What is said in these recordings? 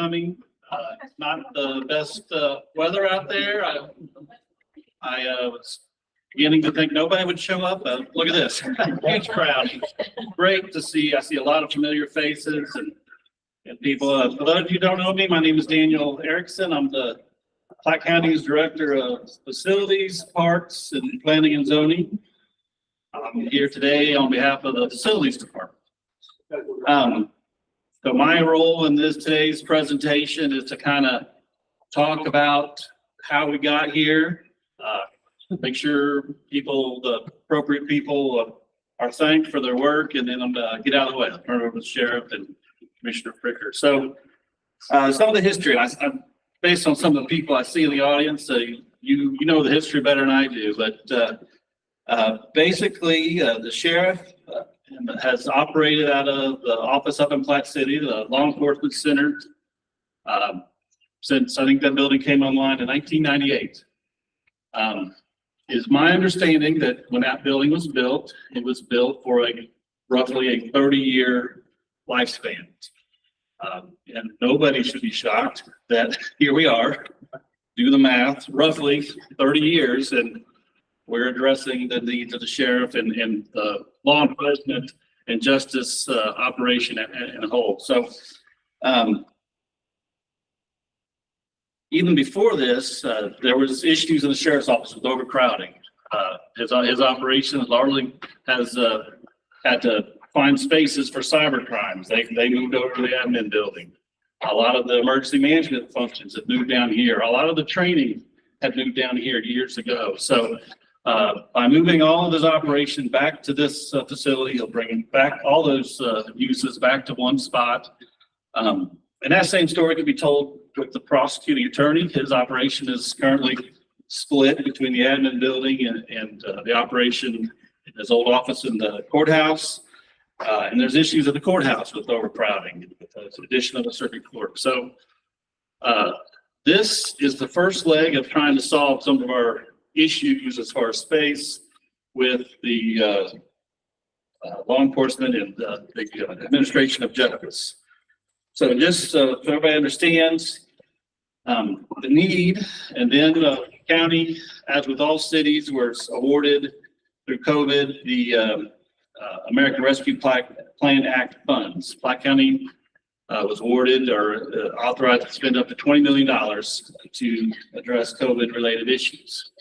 coming. It's not the best weather out there. I was beginning to think nobody would show up. Look at this, huge crowd. Great to see. I see a lot of familiar faces and people. For those of you who don't know me, my name is Daniel Erickson. I'm the Platte County's Director of Facilities, Parks, and Planning and Zoning. I'm here today on behalf of the Facilities Department. So my role in today's presentation is to kind of talk about how we got here, make sure the appropriate people are thanked for their work, and then I'm gonna get out of the way. I'll turn it over to the Sheriff and Commissioner Fricker. So some of the history, I'm based on some of the people I see in the audience. You know the history better than I do, but basically the Sheriff has operated out of the office up in Platte City, the law enforcement center, since I think that building came online in 1998. Is my understanding that when that building was built, it was built for roughly a 30-year lifespan. And nobody should be shocked that here we are, do the math, roughly 30 years, and we're addressing the needs of the sheriff and the law enforcement and justice operation in a whole. So even before this, there was issues in the sheriff's office with overcrowding. His operation largely has had to find spaces for cyber crimes. They moved over to the admin building. A lot of the emergency management functions have moved down here. A lot of the training had moved down here years ago. So by moving all of his operation back to this facility, he'll bring back all those uses back to one spot. And that same story can be told with the prosecuting attorney. His operation is currently split between the admin building and the operation in his old office in the courthouse. And there's issues at the courthouse with overcrowding, with the addition of a circuit court. So this is the first leg of trying to solve some of our issues as far as space with the law enforcement and the administration of justice. So just so everybody understands the need, and then the county, as with all cities, was awarded through COVID the American Rescue Plan Act funds. Platte County was awarded or authorized to spend up to $20 million to address COVID-related issues.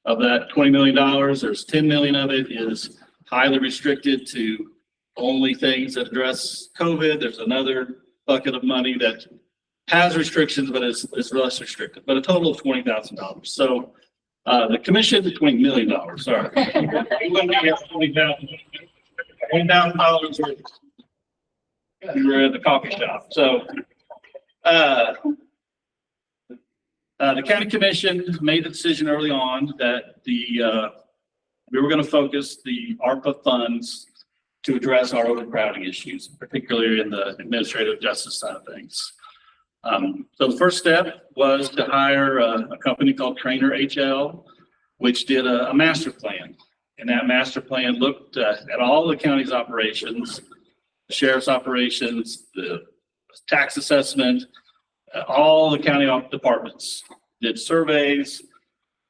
Of that $20 million, there's $10 million of it is highly restricted to only things that address COVID. There's another bucket of money that has restrictions, but is less restricted, but a total of $20,000. So the commission, $20 million, sorry. $20,000 we were at the coffee shop. So the county commission made the decision early on that we were going to focus the ARPA funds to address our overcrowding issues, particularly in the administrative justice side of things. So the first step was to hire a company called Trainer HL, which did a master plan. And that master plan looked at all the county's operations, the sheriff's operations, the tax assessment, all the county departments, did surveys,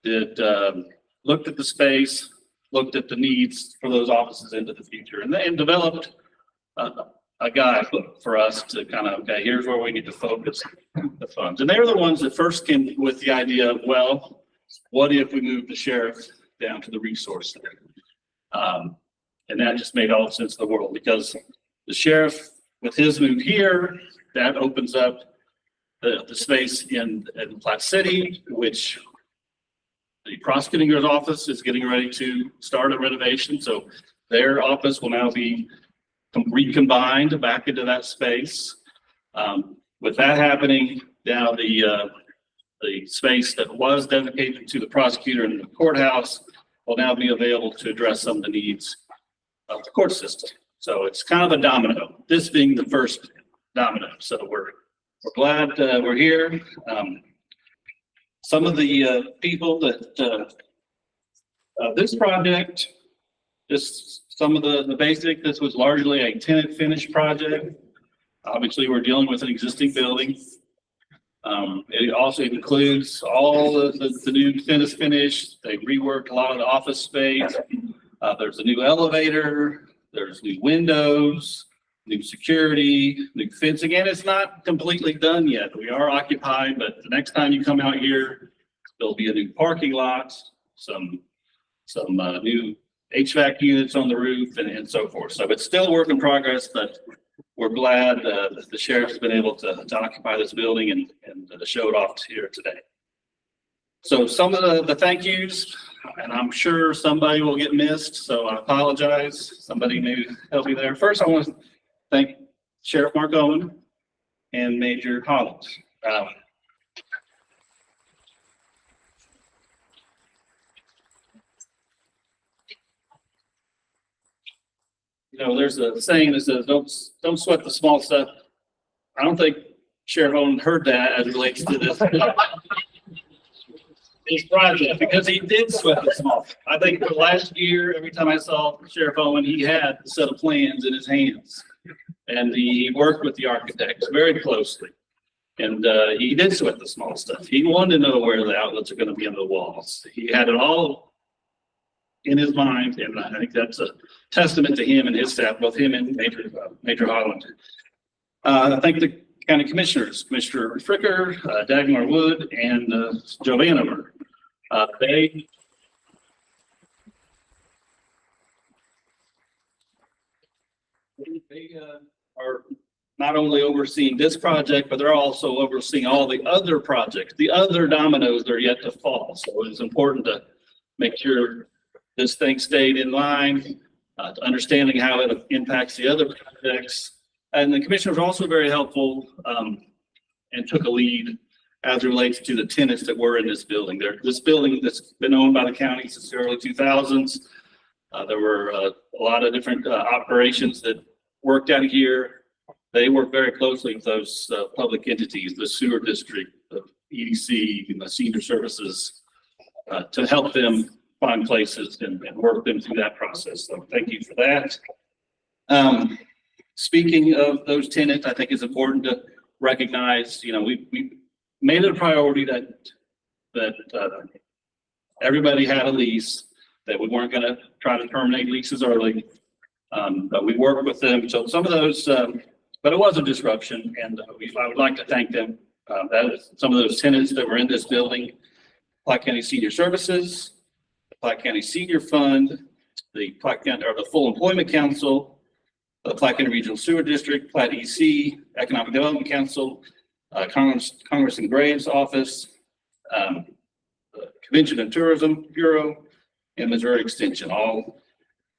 looked at the space, looked at the needs for those offices into the future, and developed a guide for us to kind of, okay, here's where we need to focus the funds. And they were the ones that first came with the idea of, well, what if we move the sheriff down to the resource center? And that just made all the sense in the world, because the sheriff, with his move here, that opens up the space in Platte City, which the prosecutor's office is getting ready to start a renovation. So their office will now be recombined back into that space. With that happening, now the space that was dedicated to the prosecutor in the courthouse will now be available to address some of the needs of the court system. So it's kind of a domino, this being the first domino. So we're glad we're here. Some of the people that this project, just some of the basic, this was largely a tenant finish project. Obviously, we're dealing with an existing building. It also includes all the new finish. They reworked a lot of the office space. There's a new elevator, there's new windows, new security, new fencing. Again, it's not completely done yet. We are occupied, but the next time you come out here, there'll be a new parking lot, some new HVAC units on the roof and so forth. So it's still a work in progress, but we're glad that the sheriff's been able to occupy this building and to show it off here today. So some of the thank yous, and I'm sure somebody will get missed, so I apologize. Somebody may help me there. First, I want to thank Sheriff Mark Owen and Major Holland. You know, there's a saying that says, don't sweat the small stuff. I don't think Sheriff Owen heard that as it relates to this, this project, because he did sweat the small. I think for last year, every time I saw Sheriff Owen, he had a set of plans in his hands. And he worked with the architects very closely. And he did sweat the small stuff. He wanted to know where the outlets are going to be on the walls. He had it all in his mind, and I think that's a testament to him and his staff, both him and Major Holland. I thank the county commissioners, Commissioner Fricker, Dagmar Wood, and Joe Vanover. They are not only overseeing this project, but they're also overseeing all the other projects, the other dominoes that are yet to fall. So it's important to make sure this thing stayed in line, understanding how it impacts the other projects. And the commissioners were also very helpful and took a lead as it relates to the tenants that were in this building. This building that's been owned by the county since the early 2000s. There were a lot of different operations that worked out here. They work very closely with those public entities, the sewer district, the EDC, and the senior services, to help them find places and work them through that process. So thank you for that. Speaking of those tenants, I think it's important to recognize, you know, we made it a priority that everybody had a lease, that we weren't going to try to terminate leases early, but we worked with them. So some of those, but it was a disruption, and I would like to thank them. That is some of those tenants that were in this building: Platte County Senior Services, the Platte County Senior Fund, the Platte County, or the Full Employment Council, the Platte County Regional Sewer District, Platte EC, Economic Development Council, Congressman Graves' office, the Convention and Tourism Bureau, and Missouri Extension. All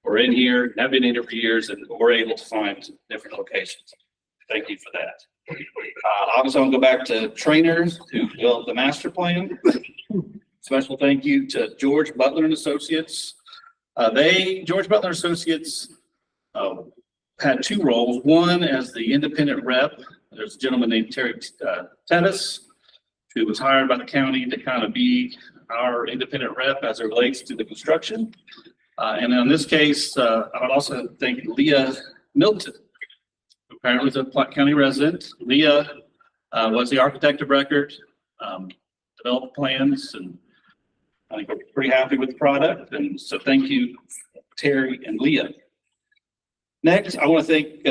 were in here, have been in here for years, and we're able to find different locations. Thank you for that. Obviously, I'll go back to trainers who built the master plan. Special thank you to George Butler and Associates. George Butler Associates had two roles. One as the independent rep. There's a gentleman named Terry Tennis, who was hired by the county to kind of be our independent rep as it relates to the construction. And in this case, I would also thank Leah Milton, who apparently is a Platte County resident. Leah was the architect of record, developed plans, and I think we're pretty happy with the product. And so thank you, Terry and Leah. Next, I want to thank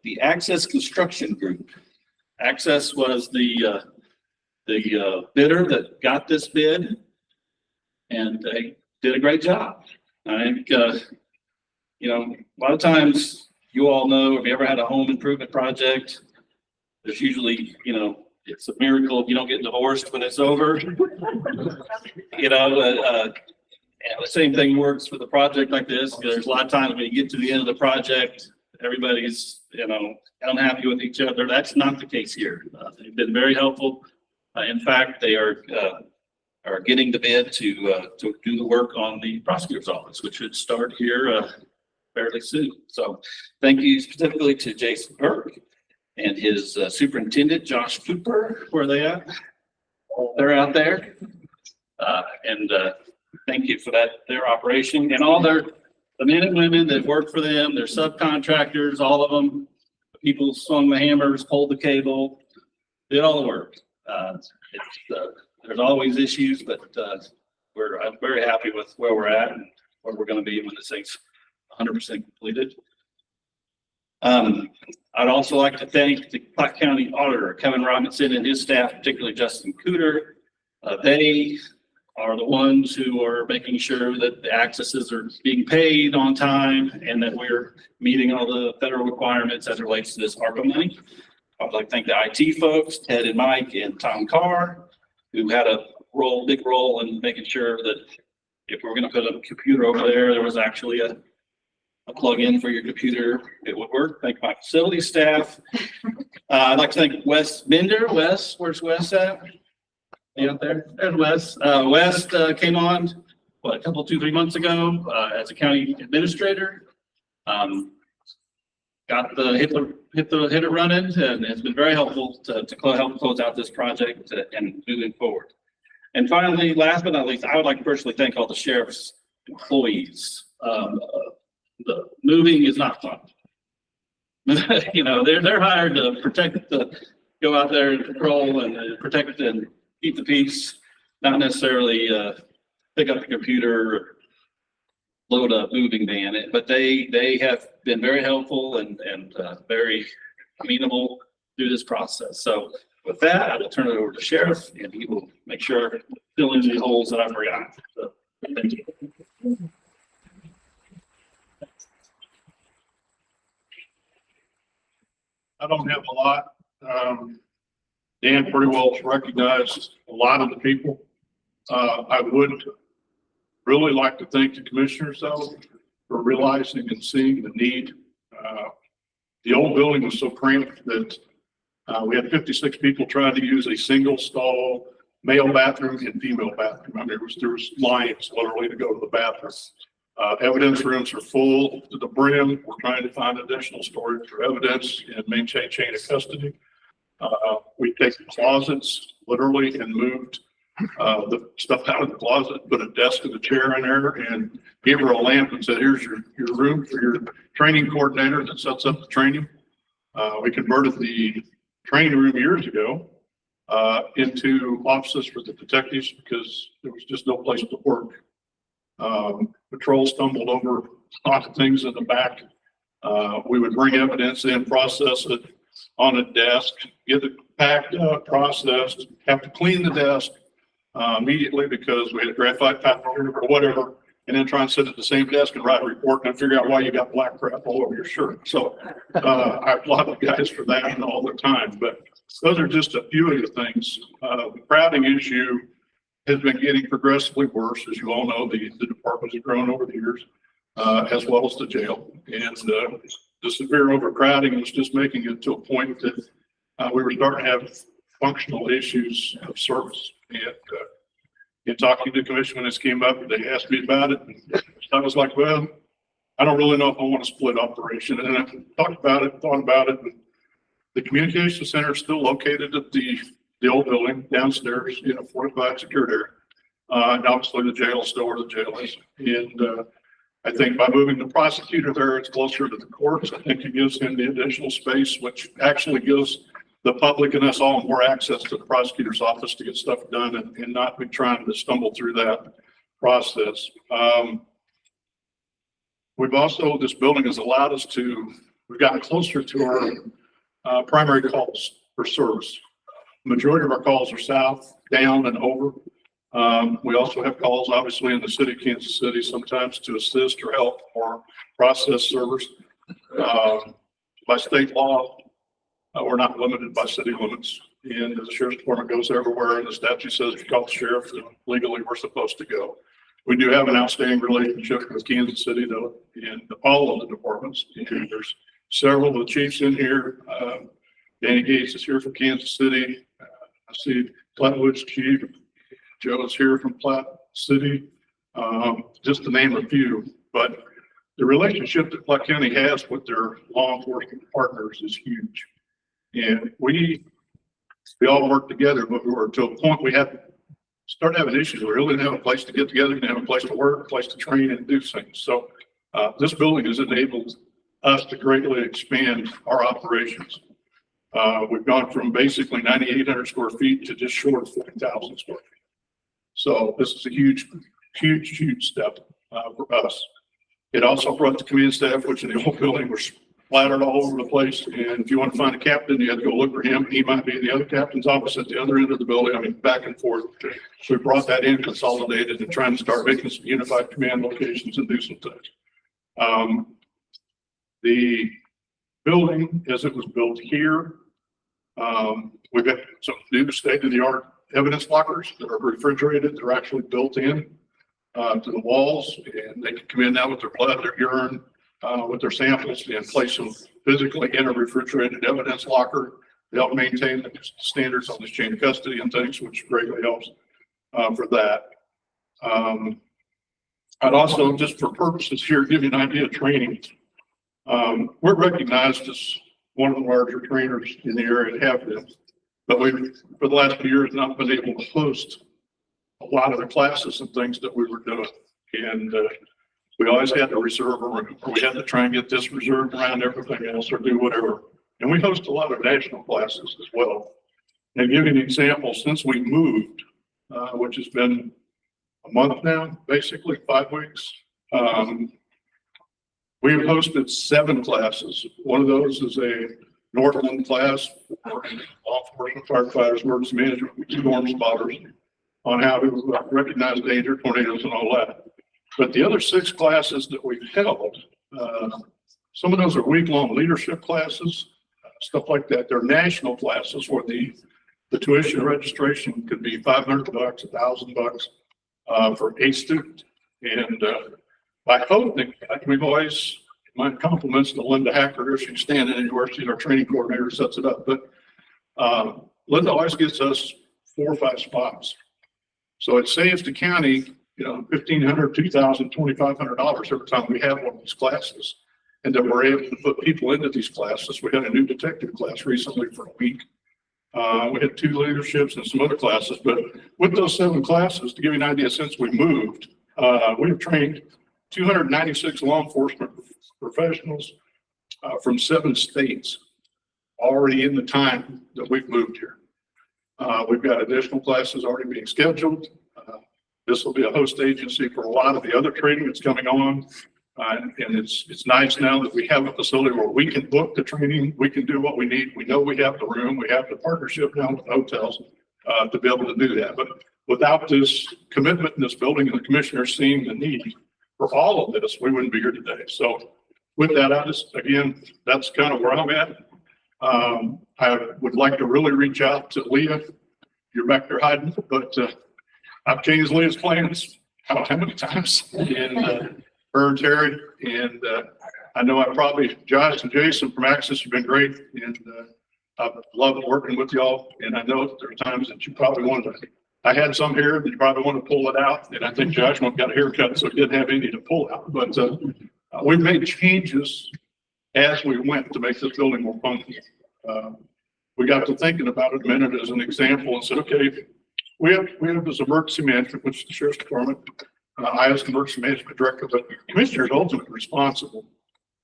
the Access Construction Group. Access was the bidder that got this bid, and they did a great job. I think, you know, a lot of times you all know, if you ever had a home improvement project, there's usually, you know, it's a miracle if you don't get divorced when it's over. You know, and the same thing works for the project like this. There's a lot of times when you get to the end of the project, everybody's, you know, unhappy with each other. That's not the case here. They've been very helpful. In fact, they are getting the bid to do the work on the prosecutor's office, which should start here fairly soon. So thank you specifically to Jason Burke and his superintendent, Josh Cooper. Where are they at? They're out there. And thank you for their operation and all the men and women that work for them, their subcontractors, all of them. people swung the hammers, pulled the cable, did all the work. There's always issues, but I'm very happy with where we're at and where we're going to be when this thing's 100% completed. I'd also like to thank the Platte County Auditor, Kevin Robinson, and his staff, particularly Justin Cooter. They are the ones who are making sure that the accesses are being paid on time and that we're meeting all the federal requirements as it relates to this ARPA money. I'd like to thank the IT folks, Ted and Mike and Tom Carr, who had a big role in making sure that if we're going to put a computer over there was actually a plug-in for your computer, it would work. Thank my facility staff. I'd like to thank Wes Bender. Wes, where's Wes at? You out there? There's Wes. Wes came on, what, a couple, 2-3 months ago as a county administrator. Got the hit it running, and it's been very helpful to help close out this project and moving forward. And finally, last but not least, I would like to personally thank all the sheriff's employees. The moving is not fun. You know, they're hired to go out there and patrol and protect and keep the peace, not necessarily pick up the computer or load a moving van. But they have been very helpful and very amenable through this process. So with that, I will turn it over to Sheriff, and he will make sure I fill in the holes that I forgot. So thank you. I don't have a lot. Dan pretty well recognized a lot of the people. I would really like to thank the commissioners though for realizing and seeing the need. The old building was so cramped that we had 56 people trying to use a single stall male bathroom and female bathroom. I mean, there was lines literally to go to the bathroom. Evidence rooms are full to the brim. We're trying to find additional storage for evidence and maintain chain of custody. We take the closets literally and moved the stuff out of the closet, put a desk and a chair in there, and gave her a lamp and said, here's your room for your training coordinator that sets up the training. We converted the training room years ago into offices for the detectives because there was just no place to work. Patrol stumbled over lots of things in the back. We would bring evidence in, process it on a desk, get it packed up, processed, have to clean the desk immediately because we had a graphite powder or whatever, and then try and sit at the same desk and write a report and figure out why you got black crap all over your shirt. So I applaud the guys for that all the time, but those are just a few of the things. The crowding issue has been getting progressively worse. As you all know, the department has grown over the years, as well as the jail. And the severe overcrowding was just making it to a point that we were starting to have functional issues of service. And in talking to the commission when this came up, they asked me about it. And I was like, well, I don't really know if I want to split operation. And I talked about it, thought about it. And the communication center is still located at the old building downstairs in a fortified secured area. And obviously the jail is still where the jail is. And I think by moving the prosecutor there, it's closer to the courts. I think it gives him the additional space, which actually gives the public and us all more access to the prosecutor's office to get stuff done and not be trying to stumble through that process. We've also, this building has allowed us to, we've gotten closer to our primary calls for service. Majority of our calls are south, down, and over. We also have calls, obviously, in the city of Kansas City, sometimes to assist or help or process servers. By state law, we're not limited by city limits. And the sheriff's department goes everywhere, and the statute says if you call the sheriff, then legally we're supposed to go. We do have an outstanding relationship with Kansas City, though, in all of the departments. And there's several of the chiefs in here. Danny Gates is here from Kansas City. I see Plattwood's chief. Joe's here from Platte City, just to name a few. But the relationship that Platte County has with their law enforcement partners is huge. And we all work together, but we were to a point we had to start having issues. We really didn't have a place to get together, didn't have a place to work, a place to train and do things. So this building has enabled us to greatly expand our operations. We've gone from basically 9,800 square feet to just short of 40,000 square feet. So this is a huge step for us. It also brought the command staff, which in the old building was splattered all over the place. And if you want to find a captain, you had to go look for him. He might be in the other captain's office at the other end of the building. I mean, back and forth. So we brought that in, consolidated, and trying to start making some unified command locations and do some things. The building, as it was built here, we've got some new state-of-the-art evidence lockers that are refrigerated. They're actually built in to the walls, and they can come in now with their blood, their urine, with their samples, and place them physically in a refrigerated evidence locker. They help maintain the standards on this chain of custody and things, which greatly helps for that. I'd also, just for purposes here, give you an idea of training. We're recognized as one of the larger trainers in the area to have been, but we've, for the last few years, not been able to host a lot of the classes and things that we were doing. And we always had to reserve a room, or we had to try and get this reserved around everything else or do whatever. And we host a lot of national classes as well. And give you an example, since we moved, which has been a month now, basically 5 weeks, we have hosted 7 classes. One of those is a Northland class for law enforcement, firefighters, emergency management, storm spotters, on how to recognize danger, tornadoes, and all that. But the other 6 classes that we've held, some of those are week-long leadership classes, stuff like that. They're national classes where the tuition registration could be $500, $1,000 for a student. And by hosting, we've always, my compliments to Linda Hacker, she's standing anywhere, she's our training coordinator, sets it up. But Linda always gets us 4 or 5 spots. So it saves the county, $1,500, $2,000, $2,500 every time we have one of these classes. And that we're able to put people into these classes. We had a new detective class recently for a week. We had 2 leaderships and some other classes, but with those 7 classes, to give you an idea, since we moved, we have trained 296 law enforcement professionals from 7 states already in the time that we've moved here. We've got additional classes already being scheduled. This will be a host agency for a lot of the other training that's coming on. And it's nice now that we have a facility where we can book the training, we can do what we need. We know we have the room, we have the partnership now with hotels to be able to do that. But without this commitment in this building and the commissioner seeing the need for all of this, we wouldn't be here today. So with that, again, that's kind of where I'm at. I would like to really reach out to Leah. You're back there hiding, but I've changed Leah's plans how many times, and her and Terry, and I know Josh and Jason from Access have been great, and I've loved working with y'all. And I know that there are times that you probably wanted to, I had some here that you probably want to pull it out, and I think Josh got a haircut, so he didn't have any to pull out. But we've made changes as we went to make this building more functional. We got to thinking about it a minute as an example and said, okay, we have this emergency management, which is the sheriff's department. I as emergency management director, but the commissioner is ultimately responsible.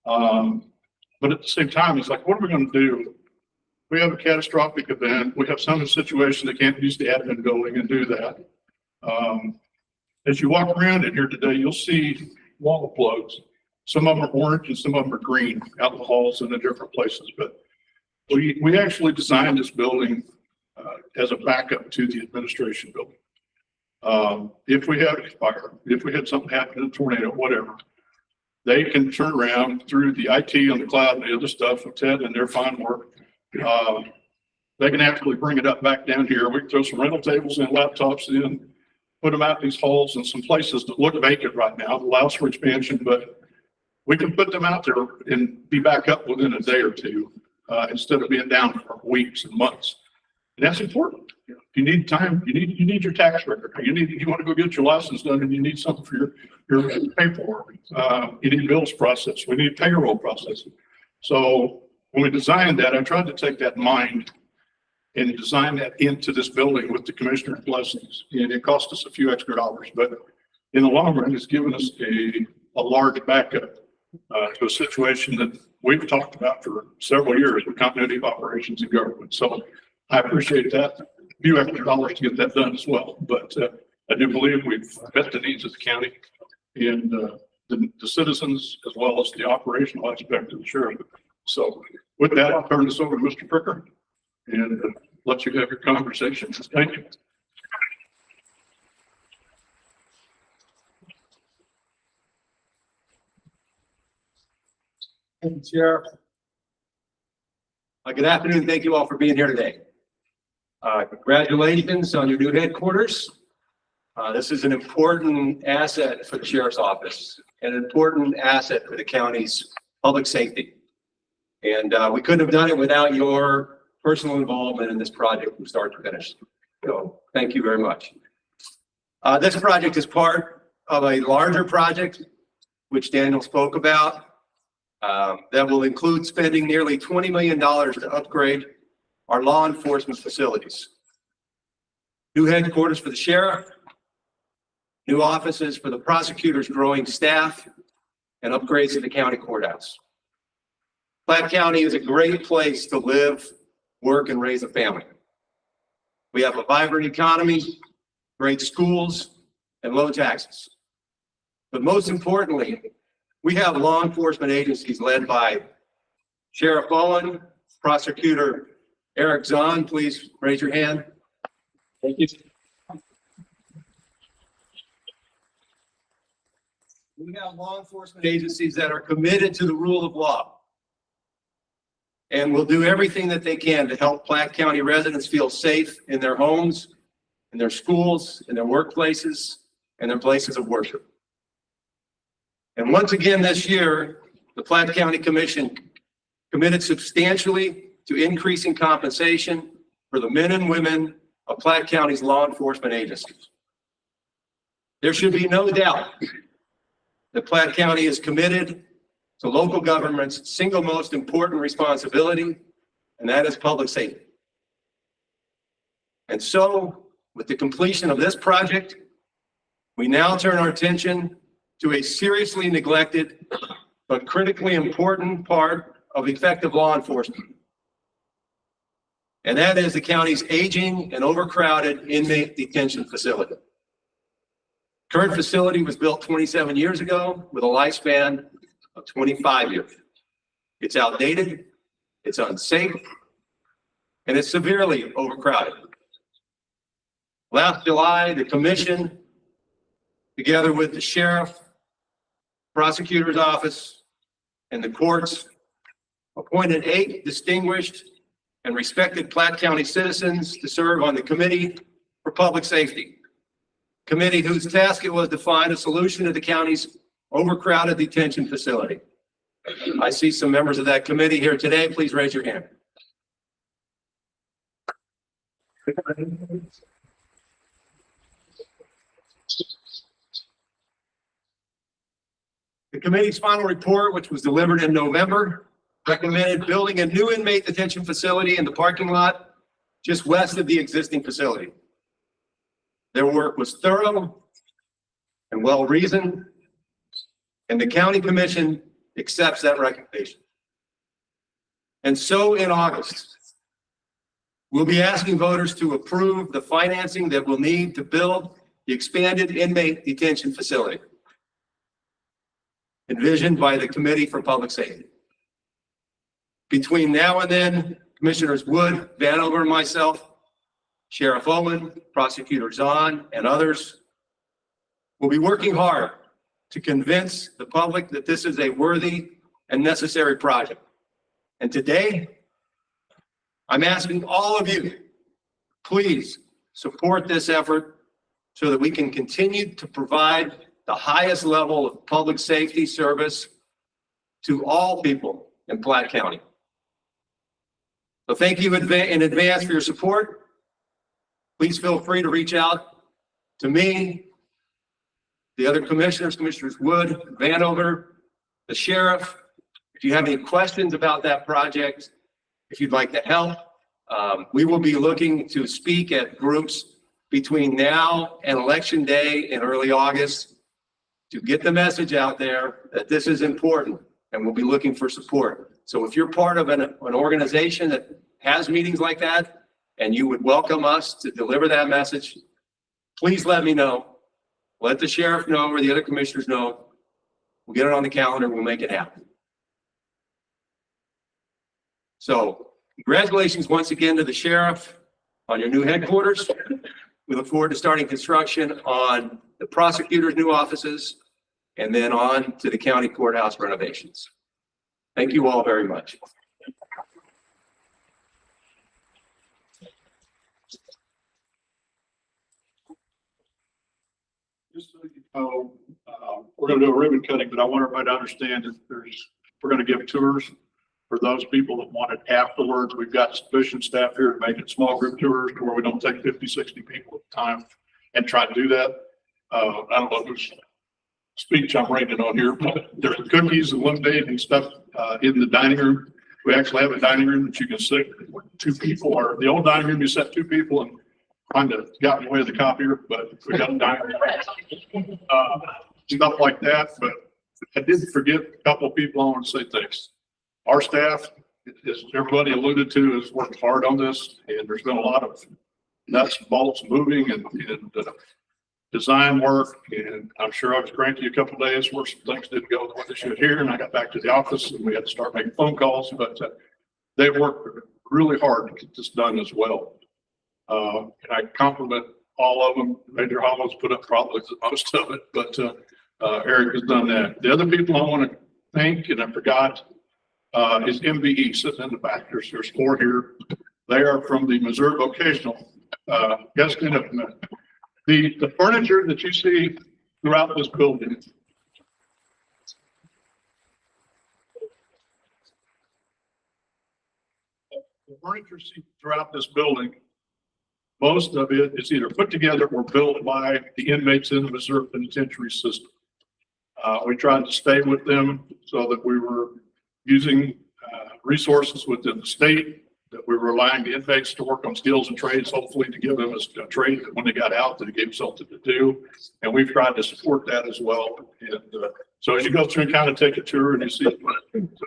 But at the same time, it's like, what are we going to do? We have a catastrophic event. We have some situation that can't use the admin building and do that. As you walk around in here today, you'll see wall plugs. Some of them are orange and some of them are green out in the halls and in different places. But we actually designed this building as a backup to the administration building. If we had a fire, if we had something happen, a tornado, whatever, they can turn around through the IT on the cloud and the other stuff with Ted and their fine work. They can actually bring it up back down here. We can throw some rental tables and laptops in, put them out in these halls and some places that look vacant right now, allows for expansion, but we can put them out there and be back up within a day or two, instead of being down for weeks and months. And that's important. If you need time, you need your tax record. You want to go get your license done and you need something for your paperwork. You need bills processed. We need payroll processing. So when we designed that, I tried to take that mind and design that into this building with the commissioner's blessings. And it cost us a few extra dollars, but in the long run, it's given us a large backup to a situation that we've talked about for several years with continuity of operations in government. So I appreciate that. A few extra dollars to get that done as well. But I do believe we've met the needs of the county and the citizens as well as the operational aspect of the sheriff. So with that, I'll turn this over to Mr. Pricker and let you have your conversation. Thank you. Thank you, Sheriff. Good afternoon. Thank you all for being here today. Congratulations on your new headquarters. This is an important asset for the Sheriff's Office, and an important asset for the county's public safety. And we couldn't have done it without your personal involvement in this project from start to finish. So thank you very much. This project is part of a larger project, which Daniel spoke about. That will include spending nearly $20 million to upgrade our law enforcement facilities. New headquarters for the sheriff, new offices for the prosecutor's growing staff, and upgrades to the county courthouse. Platte County is a great place to live, work, and raise a family. We have a vibrant economy, great schools, and low taxes. But most importantly, we have law enforcement agencies led by Sheriff Owen, Prosecutor Eric Zahn. Please raise your hand. Thank you. We have law enforcement agencies that are committed to the rule of law and will do everything that they can to help Platte County residents feel safe in their homes, in their schools, in their workplaces, and their places of worship. And once again this year, the Platte County Commission committed substantially to increasing compensation for the men and women of Platte County's law enforcement agencies. There should be no doubt that Platte County is committed to local government's single most important responsibility, and that is public safety. And so, with the completion of this project, we now turn our attention to a seriously neglected but critically important part of effective law enforcement. And that is the county's aging and overcrowded inmate detention facility. Current facility was built 27 years ago with a lifespan of 25 years. It's outdated, it's unsafe, and it's severely overcrowded. Last July, the commission, together with the sheriff, prosecutor's office, and the courts, appointed 8 distinguished and respected Platte County citizens to serve on the Committee for Public Safety, committee whose task it was to find a solution to the county's overcrowded detention facility. I see some members of that committee here today. Please raise your hand. The committee's final report, which was delivered in November, recommended building a new inmate detention facility in the parking lot just west of the existing facility. Their work was thorough and well-reasoned, and the county commission accepts that recommendation. And so in August, we'll be asking voters to approve the financing that we'll need to build the expanded inmate detention facility envisioned by the Committee for Public Safety. Between now and then, Commissioners Wood, Vanover, and myself, Sheriff Owen, Prosecutor Zahn, and others will be working hard to convince the public that this is a worthy and necessary project. And today, I'm asking all of you, please support this effort so that we can continue to provide the highest level of public safety service to all people in Platte County. So thank you in advance for your support. Please feel free to reach out to me, the other commissioners, Commissioners Wood, Vanover, the sheriff. If you have any questions about that project, if you'd like to help, we will be looking to speak at groups between now and Election Day in early August to get the message out there that this is important and we'll be looking for support. So if you're part of an organization that has meetings like that, and you would welcome us to deliver that message, please let me know. Let the sheriff know or the other commissioners know. We'll get it on the calendar. We'll make it happen. So congratulations once again to the sheriff on your new headquarters. We look forward to starting construction on the prosecutor's new offices and then on to the county courthouse renovations. Thank you all very much. Just so you know, we're gonna do a ribbon cutting, but I want everybody to understand that we're gonna give tours for those people that want it afterwards. We've got sufficient staff here to make it small group tours to where we don't take 50, 60 people at a time and try to do that. I don't know whose speech I'm reading on here, but there's cookies and lemonade and stuff in the dining room. We actually have a dining room that you can sit with 2 people, or the old dining room, you set 2 people and kind of got in the way of the copier, but we got a dining room. Stuff like that, but I did forget a couple of people I want to say thanks. Our staff, as everybody alluded to, has worked hard on this, and there's been a lot of nuts and bolts moving and design work, and I'm sure I was cranky a couple of days where some things didn't go the way they should here, and I got back to the office and we had to start making phone calls, but they worked really hard to get this done as well. And I compliment all of them. Major Hollows put up probably most of it, but Eric has done that. The other people I want to thank, and I forgot, is MVE sitting in the back. There's 4 here. They are from the Missouri Vocational. Guys, clean up a minute. The furniture that you see throughout this building most of it is either put together or built by the inmates in the Missouri penitentiary system. We tried to stay with them so that we were using resources within the state, that we were allowing the inmates to work on skills and trades, hopefully to give them a trade that when they got out, that it gave them something to do. And we've tried to support that as well. And so as you go through and kind of take a tour and you see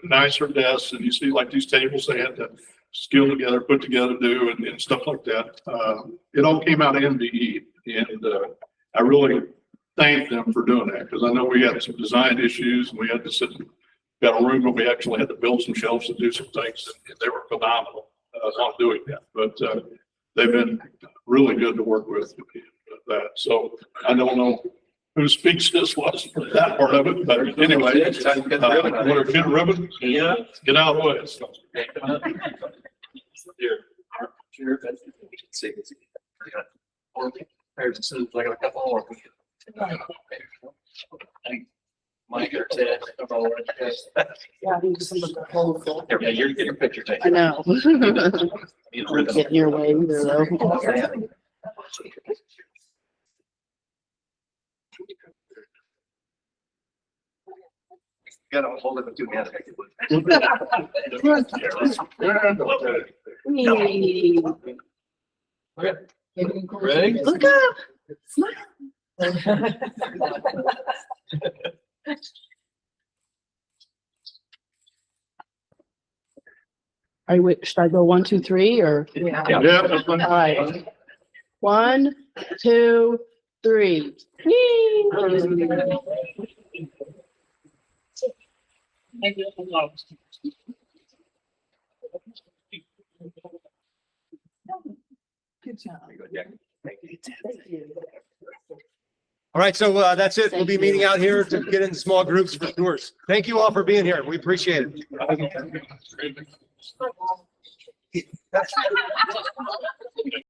nicer desks and you see like these tables they had to skill together, put together, do and stuff like that. It all came out of MVE, and I really thank them for doing that, because I know we had some design issues and we had to got a room where we actually had to build some shelves to do some things, and they were phenomenal on doing that. But they've been really good to work with that. So I don't know whose speech this was for that part of it, but anyway, want to get a ribbon? Yeah. Get out of the way. Mike or Ted. Yeah, you just look at the whole thing. Yeah, you're getting your picture I taken. know. Don't get in your way either, though. Gotta hold it with 2 hands. Ready? Look up. Smile. Are you, should I go 1, 2, 3 or? Yeah, that's All right. 1, 2, 3. Good job. All right, so that's it. We'll be meeting out here to get into small groups for tours. Thank you all for being here. We appreciate it.